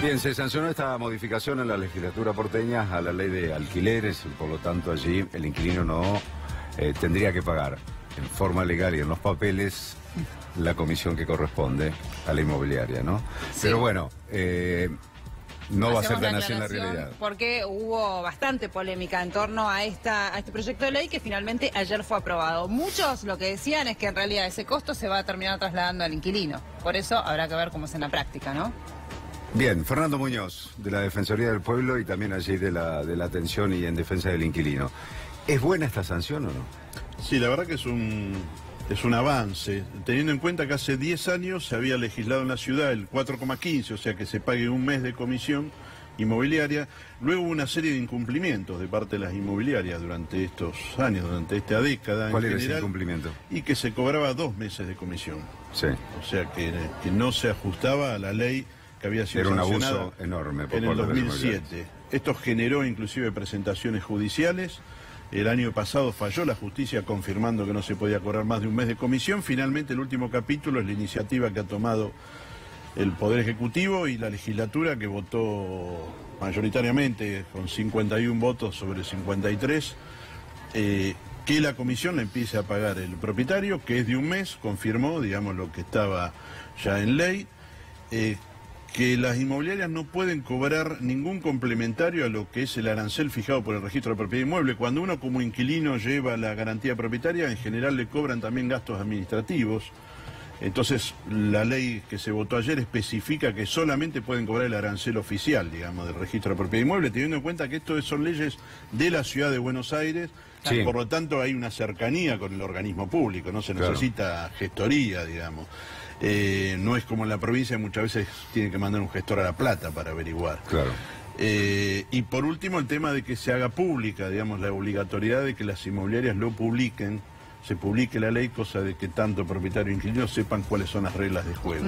Bien, se sancionó esta modificación en la legislatura porteña a la ley de alquileres, por lo tanto allí el inquilino no tendría que pagar en forma legal y en los papeles la comisión que corresponde a la inmobiliaria, ¿no? Sí. Pero bueno, no va a ser tan así en la realidad. Porque hubo bastante polémica en torno a este proyecto de ley que finalmente ayer fue aprobado. Muchos lo que decían es que en realidad ese costo se va a terminar trasladando al inquilino. Por eso habrá que ver cómo es en la práctica, ¿no? Bien, Fernando Muñoz, de la Defensoría del Pueblo y también allí de la atención y en defensa del inquilino. ¿Es buena esta sanción o no? Sí, la verdad que es un avance, teniendo en cuenta que hace 10 años se había legislado en la ciudad el 4,15, o sea que se pague un mes de comisión inmobiliaria. Luego hubo una serie de incumplimientos de parte de las inmobiliarias durante estos años, durante esta década. ¿Cuál era ese incumplimiento? Y que se cobraba 2 meses de comisión. Sí. O sea que no se ajustaba a la ley que había sido sancionada. Era un abuso enorme por en el 2007. Esto generó inclusive presentaciones judiciales. El año pasado falló la justicia confirmando que no se podía cobrar más de un mes de comisión. Finalmente el último capítulo es la iniciativa que ha tomado el Poder Ejecutivo y la legislatura, que votó mayoritariamente con 51 votos sobre 53, que la comisión la empiece a pagar el propietario, que es de un mes, confirmó, digamos, lo que estaba ya en ley, que las inmobiliarias no pueden cobrar ningún complementario a lo que es el arancel fijado por el registro de propiedad inmueble. Cuando uno como inquilino lleva la garantía propietaria, en general le cobran también gastos administrativos. Entonces, la ley que se votó ayer especifica que solamente pueden cobrar el arancel oficial, digamos, del registro de propiedad inmueble, teniendo en cuenta que esto son leyes de la ciudad de Buenos Aires, sí. Por lo tanto hay una cercanía con el organismo público, no se necesita gestoría, digamos. No es como en la provincia, muchas veces tiene que mandar un gestor a La Plata para averiguar. Claro. Y por último, el tema de que se haga pública, digamos, la obligatoriedad de que las inmobiliarias lo publiquen, se publique la ley, cosa de que tanto propietario e inquilino sepan cuáles son las reglas de juego.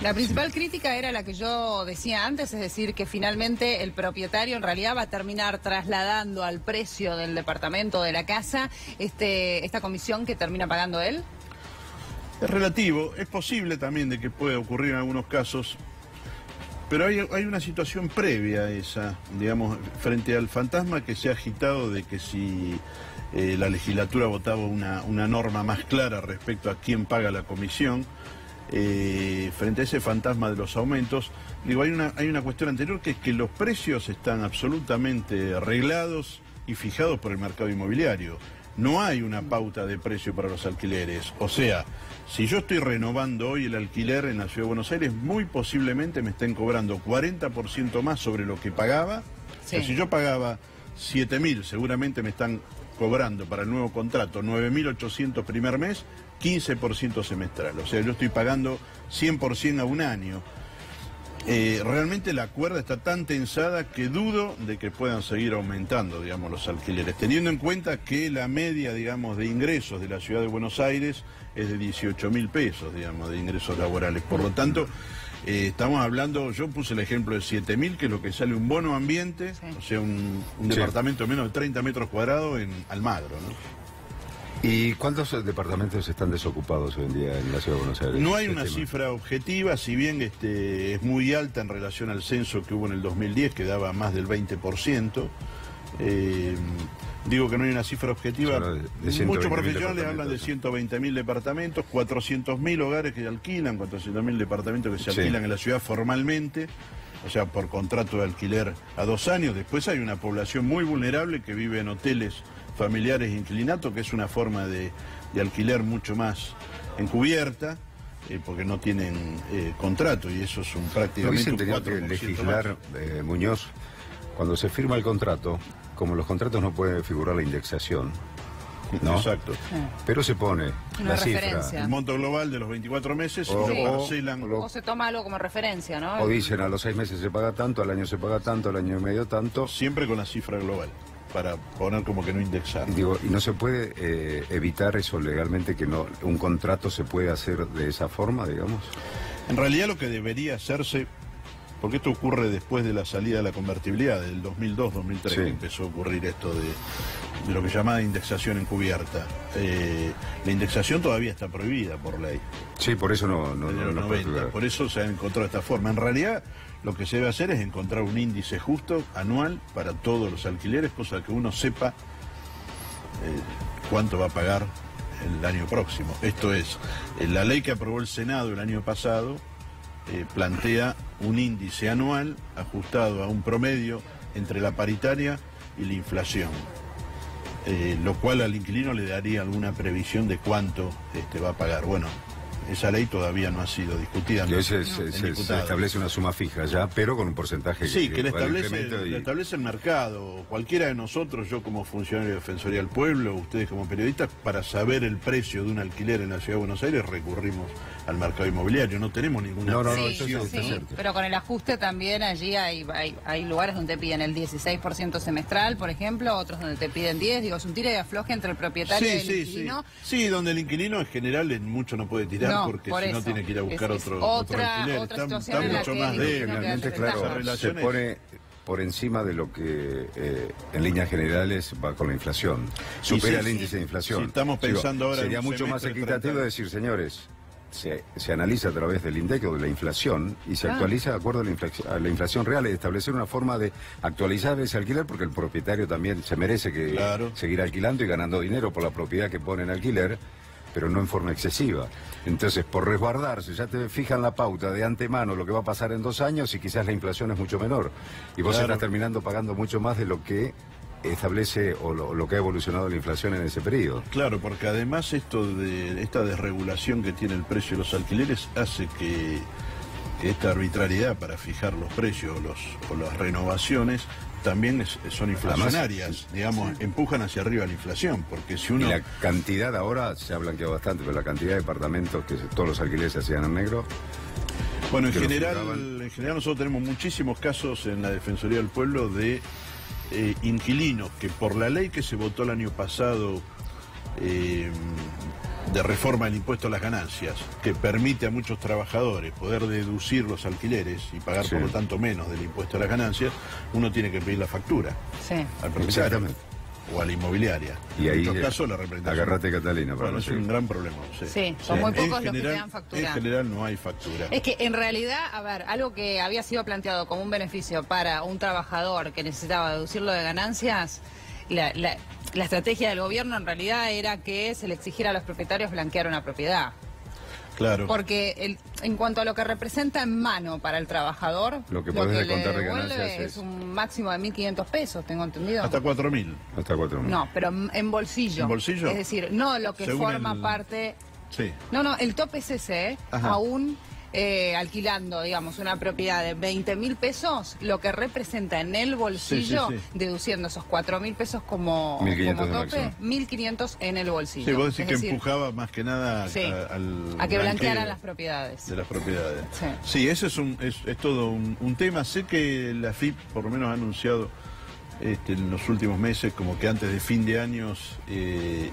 La principal crítica era la que yo decía antes, es decir, que finalmente el propietario en realidad va a terminar trasladando al precio del departamento, de la casa, esta comisión que termina pagando él. Es relativo, es posible también de que pueda ocurrir en algunos casos, pero hay una situación previa a esa, digamos, frente al fantasma que se ha agitado de que si la legislatura votaba una norma más clara respecto a quién paga la comisión, frente a ese fantasma de los aumentos, digo, hay una cuestión anterior, que es que los precios están absolutamente arreglados y fijados por el mercado inmobiliario. No hay una pauta de precio para los alquileres. O sea, si yo estoy renovando hoy el alquiler en la Ciudad de Buenos Aires, muy posiblemente me estén cobrando 40% más sobre lo que pagaba. Sí. O sea, si yo pagaba 7.000, seguramente me están cobrando para el nuevo contrato 9.800 primer mes, 15% semestral. O sea, yo estoy pagando 100% a un año. Realmente la cuerda está tan tensada que dudo de que puedan seguir aumentando, digamos, los alquileres, teniendo en cuenta que la media, digamos, de ingresos de la Ciudad de Buenos Aires es de 18.000 pesos, digamos, de ingresos laborales. Por lo tanto, estamos hablando, yo puse el ejemplo de 7.000, que es lo que sale un bono ambiente, sí. O sea, un departamento de menos de 30 metros cuadrados en Almagro, ¿no? ¿Y cuántos departamentos están desocupados hoy en día en la Ciudad de Buenos Aires? No hay una cifra objetiva, si bien es muy alta en relación al censo que hubo en el 2010, que daba más del 20%. Digo que no hay una cifra objetiva. Muchos profesionales hablan de 120.000 departamentos, 400.000 hogares que alquilan, 400.000 departamentos que se alquilan en la ciudad formalmente, o sea, por contrato de alquiler a 2 años. Después hay una población muy vulnerable que vive en hoteles familiares e inclinatos, que es una forma de alquiler mucho más encubierta, porque no tienen contrato, y eso es prácticamente un 4% que legislar, Muñoz, cuando se firma el contrato, como los contratos no puede figurar la indexación, ¿no? Exacto. Pero se pone una la referencia. cifra. El monto global de los 24 meses, o se toma algo como referencia, ¿no? O dicen a los 6 meses se paga tanto, al año se paga tanto, al año y medio tanto. Siempre con la cifra global, para poner como que no indexar. Digo, y no se puede evitar eso legalmente, que no un contrato se puede hacer de esa forma, digamos. En realidad lo que debería hacerse, porque esto ocurre después de la salida de la convertibilidad, del 2002-2003, sí. Que empezó a ocurrir esto de lo que llamaba indexación encubierta. La indexación todavía está prohibida por ley. Sí, por eso no por eso se ha encontrado esta forma. En realidad, lo que se debe hacer es encontrar un índice justo, anual, para todos los alquileres, cosa que uno sepa cuánto va a pagar el año próximo. Esto es, la ley que aprobó el Senado el año pasado plantea un índice anual ajustado a un promedio entre la paritaria y la inflación, lo cual al inquilino le daría alguna previsión de cuánto va a pagar. Bueno, esa ley todavía no ha sido discutida. Se establece una suma fija ya, pero con un porcentaje. Sí, que le establece el mercado. Cualquiera de nosotros, yo como funcionario de Defensoría del Pueblo, ustedes como periodistas, para saber el precio de un alquiler en la Ciudad de Buenos Aires recurrimos al mercado inmobiliario. No tenemos ninguna... Sí, pero con el ajuste también allí hay lugares donde te piden el 16% semestral, por ejemplo, otros donde te piden 10%. Digo, es un tira y afloje entre el propietario y el inquilino. Sí, donde el inquilino en general en mucho no puede tirar, porque si no tiene que ir a buscar otro alquiler. Está mucho más débil. Realmente, claro, se pone por encima de lo que en líneas generales va con la inflación. Supera el índice de inflación. Estamos pensando ahora... Sería mucho más equitativo decir, señores, se analiza a través del INDEC o de la inflación y se actualiza de acuerdo a la inflación real, y establecer una forma de actualizar ese alquiler, porque el propietario también se merece seguir alquilando y ganando dinero por la propiedad que pone en alquiler, pero no en forma excesiva. Entonces, por resguardarse, ya te fijan la pauta de antemano lo que va a pasar en 2 años y quizás la inflación es mucho menor. Y vos estás terminando pagando mucho más de lo que establece o lo que ha evolucionado la inflación en ese periodo. Claro, porque además esta desregulación que tiene el precio de los alquileres hace que esta arbitrariedad para fijar los precios o las renovaciones también son inflacionarias. Además, digamos, empujan hacia arriba la inflación, porque si uno... Y la cantidad ahora se ha blanqueado bastante, pero la cantidad de departamentos que todos los alquileres se hacían en negro... Bueno, en general nosotros tenemos muchísimos casos en la Defensoría del Pueblo de inquilinos que por la ley que se votó el año pasado de reforma del impuesto a las ganancias, que permite a muchos trabajadores poder deducir los alquileres y pagar por lo tanto menos del impuesto a las ganancias, uno tiene que pedir la factura al propietario o a la inmobiliaria. Y en ahí muchos casos la representación. Agarrate, Catalina. Bueno, es un gran problema. Son muy pocos los que te dan factura. En general no hay factura. Es que en realidad, a ver, algo que había sido planteado como un beneficio para un trabajador que necesitaba deducirlo de ganancias, la estrategia del gobierno en realidad era que se le exigiera a los propietarios blanquear una propiedad. Claro. Porque en cuanto a lo que representa en mano para el trabajador, lo que le devuelve es un máximo de 1.500 pesos, tengo entendido. Hasta 4.000. Hasta 4.000. No, pero en bolsillo. ¿En bolsillo? Es decir, no lo que forma parte... Sí. No, el tope es ese, aún alquilando, digamos, una propiedad de 20.000 pesos, lo que representa en el bolsillo, deduciendo esos 4.000 pesos como tope, 1.500 en el bolsillo. Sí, vos decís que empujaba más que nada a que blanquearan las propiedades. De las propiedades. Sí, ese es todo un tema. Sé que la FIP por lo menos ha anunciado en los últimos meses, como que antes de fin de años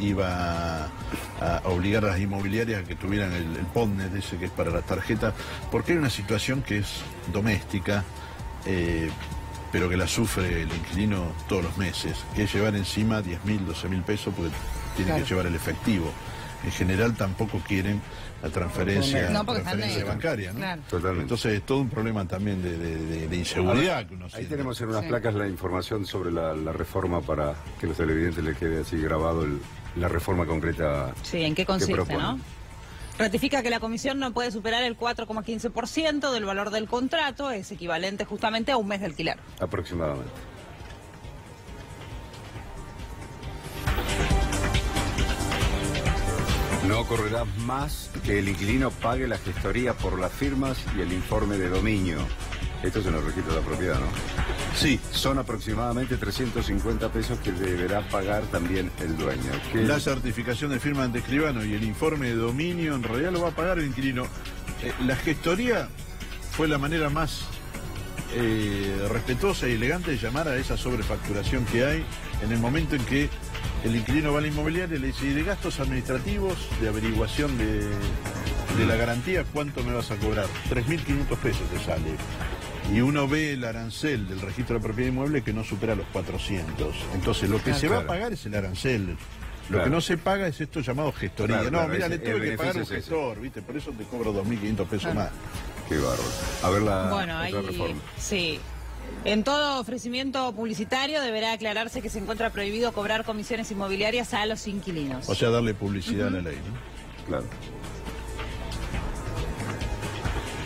iba a obligar a las inmobiliarias a que tuvieran el PODNET ese que es para las tarjetas, porque hay una situación que es doméstica, pero que la sufre el inquilino todos los meses, que es llevar encima 10.000, 12.000 pesos, porque tiene que llevar el efectivo. En general tampoco quieren la transferencia bancaria, ¿no? Claro. Totalmente. Entonces es todo un problema también de inseguridad que uno siente. Ahí tenemos en unas placas la información sobre la reforma, para que los televidentes les quede así grabado la reforma concreta. Sí, ¿en qué consiste, no? Ratifica que la comisión no puede superar el 4,15% del valor del contrato, es equivalente justamente a un mes de alquiler. Aproximadamente. No ocurrirá más que el inquilino pague la gestoría por las firmas y el informe de dominio. Esto es en el registro de la propiedad, ¿no? Sí. Son aproximadamente 350 pesos que deberá pagar también el dueño. La certificación de firma ante escribano y el informe de dominio en realidad lo va a pagar el inquilino. La gestoría fue la manera más respetuosa y elegante de llamar a esa sobrefacturación que hay en el momento en que el inquilino va a la inmobiliaria y le dice: ¿y de gastos administrativos, de averiguación de la garantía, cuánto me vas a cobrar? 3.500 pesos te sale. Y uno ve el arancel del registro de propiedad inmueble que no supera los 400. Entonces lo que se va a pagar es el arancel. Lo que no se paga es esto llamado gestoría. Mira, le tuve que pagar un gestor, ¿viste? Por eso te cobro 2.500 pesos más. Qué bárbaro. A ver la Bueno, otra ahí reforma. sí. En todo ofrecimiento publicitario deberá aclararse que se encuentra prohibido cobrar comisiones inmobiliarias a los inquilinos. O sea, darle publicidad a la ley, ¿no? Claro.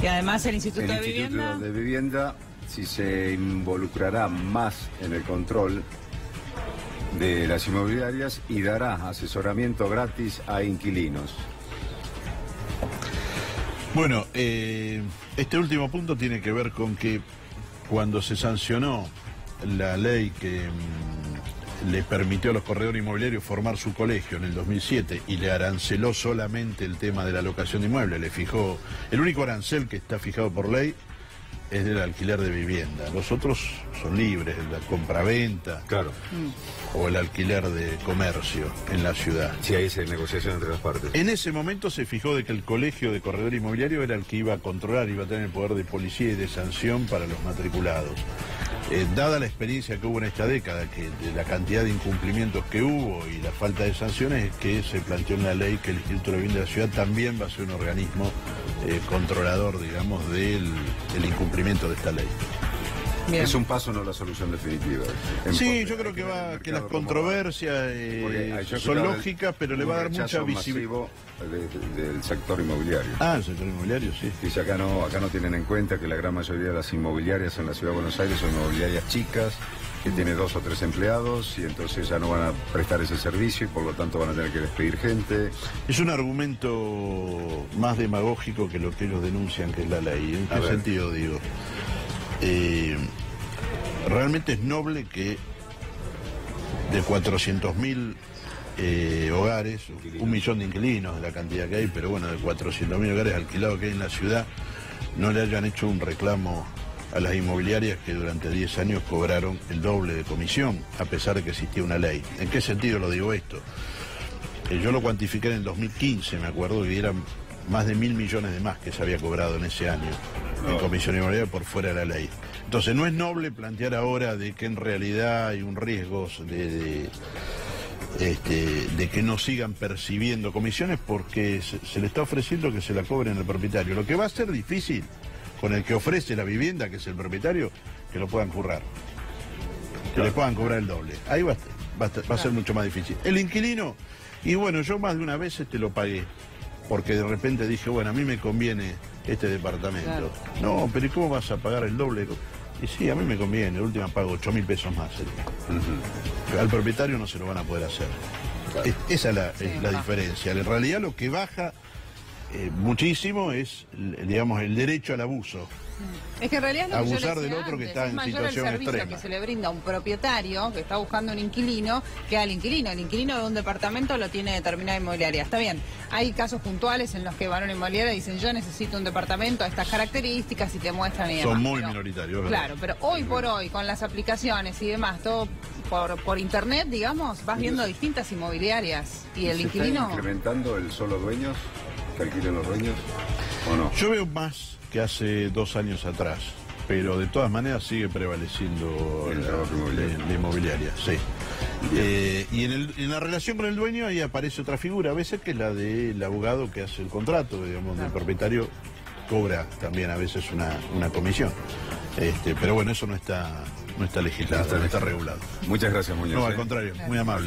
Y además el Instituto El de Instituto Vivienda... de Vivienda, si se involucrará más en el control de las inmobiliarias y dará asesoramiento gratis a inquilinos. Bueno, este último punto tiene que ver con que cuando se sancionó la ley que le permitió a los corredores inmobiliarios formar su colegio en el 2007 y le aranceló solamente el tema de la locación de inmuebles, le fijó, el único arancel que está fijado por ley es del alquiler de vivienda, los otros son libres, la compraventa Claro. o el alquiler de comercio en la ciudad. Si hay esa negociación entre las partes. En ese momento se fijó de que el colegio de corredor inmobiliario era el que iba a controlar, iba a tener el poder de policía y de sanción para los matriculados. Dada la experiencia que hubo en esta década, que de la cantidad de incumplimientos que hubo y la falta de sanciones, es que se planteó en la ley que el Instituto de Vivienda de la Ciudad también va a ser un organismo controlador, digamos, del incumplimiento de esta ley. Bien. Es un paso, no la solución definitiva. Sí, yo creo que las controversias son lógicas, pero le va a dar mucha visibilidad. Del sector inmobiliario. Ah, el sector inmobiliario, sí. Dice acá no tienen en cuenta que la gran mayoría de las inmobiliarias en la Ciudad de Buenos Aires son inmobiliarias chicas, que tienen 2 o 3 empleados y entonces ya no van a prestar ese servicio y por lo tanto van a tener que despedir gente. Es un argumento más demagógico que lo que ellos denuncian que es la ley. ¿En qué sentido digo? Realmente es noble que de 400.000 hogares, 1 millón de inquilinos de la cantidad que hay, pero bueno, de 400.000 hogares alquilados que hay en la ciudad, no le hayan hecho un reclamo a las inmobiliarias que durante 10 años cobraron el doble de comisión, a pesar de que existía una ley. ¿En qué sentido lo digo esto? Yo lo cuantifiqué en el 2015, me acuerdo, que eran más de 1.000 millones de más que se había cobrado en ese año en comisión inmobiliaria por fuera de la ley. Entonces no es noble plantear ahora de que en realidad hay un riesgo de que no sigan percibiendo comisiones porque se le está ofreciendo que se la cobren al propietario. Lo que va a ser difícil con el que ofrece la vivienda, que es el propietario, que lo puedan currar, que le puedan cobrar el doble. Ahí va a ser mucho más difícil. El inquilino, y bueno, yo más de una vez lo pagué, porque de repente dije, bueno, a mí me conviene este departamento. Claro. No, pero ¿y cómo vas a pagar el doble? Y sí, a mí me conviene, la última pago 8.000 pesos más. Al propietario no se lo van a poder hacer. Claro. Esa es la diferencia. En realidad lo que baja muchísimo es, digamos, el derecho al abuso. Es que en realidad es lo abusar que yo del otro que está en situación extrema. Es mayor el servicio extrema que se le brinda a un propietario que está buscando un inquilino que al inquilino. El inquilino de un departamento lo tiene determinada inmobiliaria. Está bien, hay casos puntuales en los que van a una inmobiliaria y dicen yo necesito un departamento a estas características y te muestran y demás. Son muy minoritarios, ¿verdad? Claro, pero hoy por hoy, con las aplicaciones y demás, todo por internet, digamos, vas viendo distintas inmobiliarias. Y el inquilino... ¿Está incrementando el solo dueños? ¿Que alquilen los dueños o no? Yo veo más que hace 2 años atrás, pero de todas maneras sigue prevaleciendo la inmobiliaria, sí. Y en la relación con el dueño ahí aparece otra figura, a veces que es la del abogado que hace el contrato, digamos, del propietario cobra también a veces una comisión. Pero bueno, eso no está legislado, no está regulado. Muchas gracias, Muñoz. No, al contrario, muy amable.